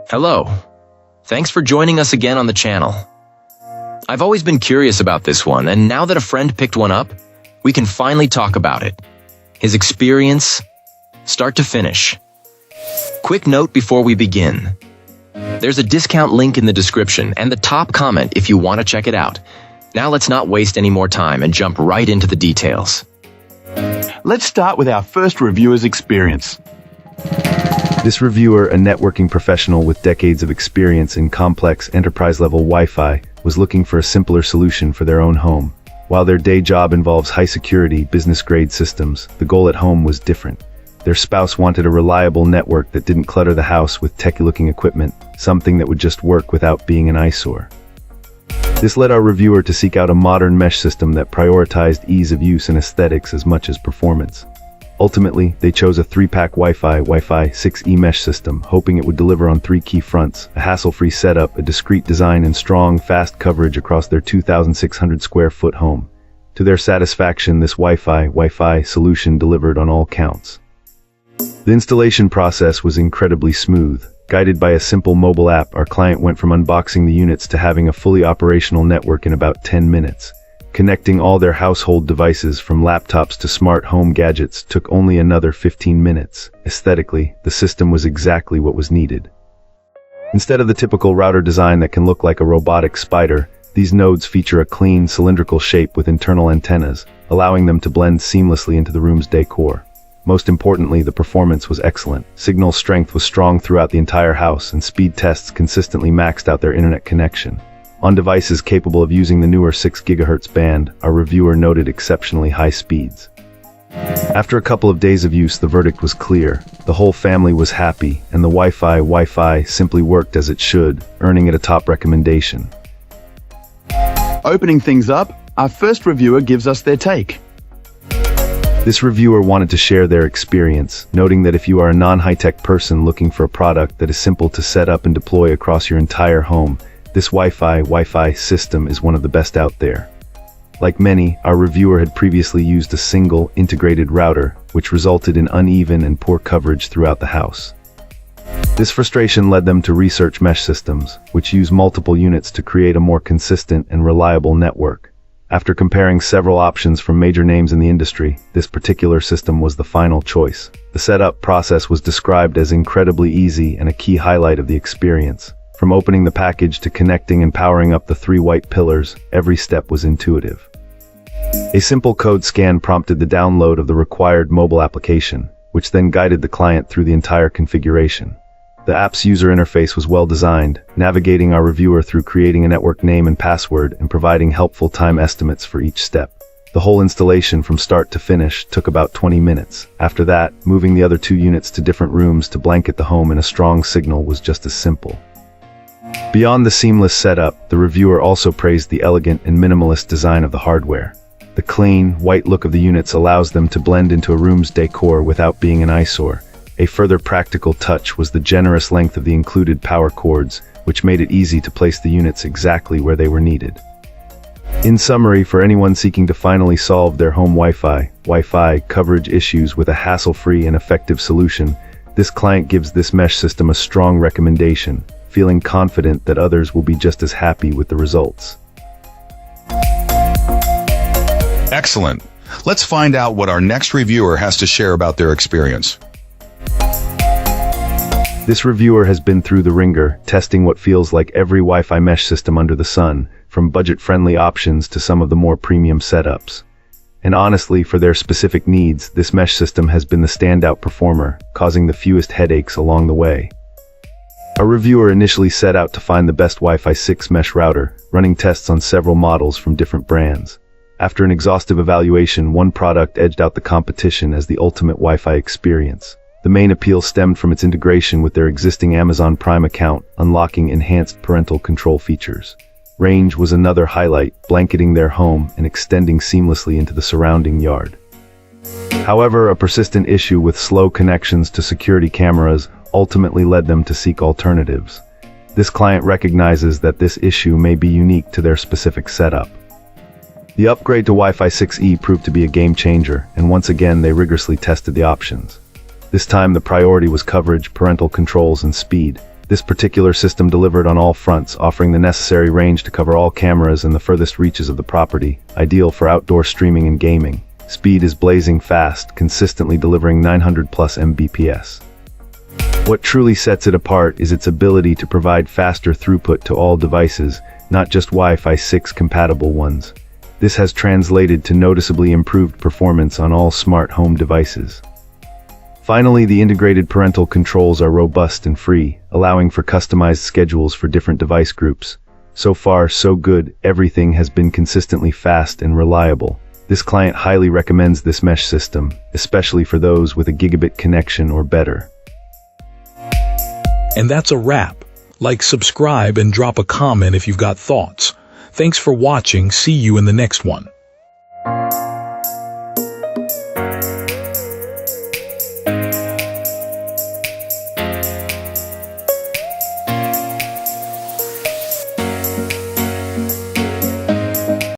Hello. Thanks for joining us again on the channel. I've always been curious about this one, and now that a friend picked one up, we can finally talk about it. His experience, start to finish. Quick note before we begin. There's a discount link in the description and the top comment if you want to check it out. Now let's not waste any more time and jump right into the details. Let's start with our first reviewer's experience. This reviewer, a networking professional with decades of experience in complex enterprise-level Wi-Fi, was looking for a simpler solution for their own home. While their day job involves high-security, business-grade systems, the goal at home was different. Their spouse wanted a reliable network that didn't clutter the house with techy-looking equipment, something that would just work without being an eyesore. This led our reviewer to seek out a modern mesh system that prioritized ease of use and aesthetics as much as performance. Ultimately, they chose a 3-pack Wi-Fi 6E mesh system, hoping it would deliver on 3 key fronts: a hassle-free setup, a discreet design, and strong, fast coverage across their 2,600 square foot home. To their satisfaction, this Wi-Fi solution delivered on all counts. The installation process was incredibly smooth. Guided by a simple mobile app, our client went from unboxing the units to having a fully operational network in about 10 minutes. Connecting all their household devices from laptops to smart home gadgets took only another 15 minutes. Aesthetically, the system was exactly what was needed. Instead of the typical router design that can look like a robotic spider, these nodes feature a clean, cylindrical shape with internal antennas, allowing them to blend seamlessly into the room's decor. Most importantly, the performance was excellent. Signal strength was strong throughout the entire house, and speed tests consistently maxed out their internet connection. On devices capable of using the newer 6 GHz band, our reviewer noted exceptionally high speeds. After a couple of days of use, the verdict was clear. The whole family was happy, and the Wi-Fi simply worked as it should, earning it a top recommendation. Opening things up, our first reviewer gives us their take. This reviewer wanted to share their experience, noting that if you are a non-high-tech person looking for a product that is simple to set up and deploy across your entire home, this Wi-Fi system is one of the best out there. Like many, our reviewer had previously used a single, integrated router, which resulted in uneven and poor coverage throughout the house. This frustration led them to research mesh systems, which use multiple units to create a more consistent and reliable network. After comparing several options from major names in the industry, this particular system was the final choice. The setup process was described as incredibly easy and a key highlight of the experience. From opening the package to connecting and powering up the 3 white pillars, every step was intuitive. A simple code scan prompted the download of the required mobile application, which then guided the client through the entire configuration. The app's user interface was well designed, navigating our reviewer through creating a network name and password and providing helpful time estimates for each step. The whole installation from start to finish took about 20 minutes. After that, moving the other 2 units to different rooms to blanket the home in a strong signal was just as simple. Beyond the seamless setup, the reviewer also praised the elegant and minimalist design of the hardware. The clean, white look of the units allows them to blend into a room's decor without being an eyesore. A further practical touch was the generous length of the included power cords, which made it easy to place the units exactly where they were needed. In summary, for anyone seeking to finally solve their home Wi-Fi coverage issues with a hassle-free and effective solution, this client gives this mesh system a strong recommendation, feeling confident that others will be just as happy with the results. Excellent. Let's find out what our next reviewer has to share about their experience. This reviewer has been through the ringer, testing what feels like every Wi-Fi mesh system under the sun, from budget-friendly options to some of the more premium setups. And honestly, for their specific needs, this mesh system has been the standout performer, causing the fewest headaches along the way. Our reviewer initially set out to find the best Wi-Fi 6 mesh router, running tests on several models from different brands. After an exhaustive evaluation, one product edged out the competition as the ultimate Wi-Fi experience. The main appeal stemmed from its integration with their existing Amazon Prime account, unlocking enhanced parental control features. Range was another highlight, blanketing their home and extending seamlessly into the surrounding yard. However, a persistent issue with slow connections to security cameras ultimately led them to seek alternatives. This client recognizes that this issue may be unique to their specific setup. The upgrade to Wi-Fi 6E proved to be a game changer, and once again they rigorously tested the options. This time the priority was coverage, parental controls, and speed. This particular system delivered on all fronts, offering the necessary range to cover all cameras and the furthest reaches of the property, ideal for outdoor streaming and gaming. Speed is blazing fast, consistently delivering 900 plus Mbps. What truly sets it apart is its ability to provide faster throughput to all devices, not just Wi-Fi 6 compatible ones. This has translated to noticeably improved performance on all smart home devices. Finally, the integrated parental controls are robust and free, allowing for customized schedules for different device groups. So far, so good, everything has been consistently fast and reliable. This client highly recommends this mesh system, especially for those with a gigabit connection or better. And that's a wrap. Like, subscribe, and drop a comment if you've got thoughts. Thanks for watching. See you in the next one.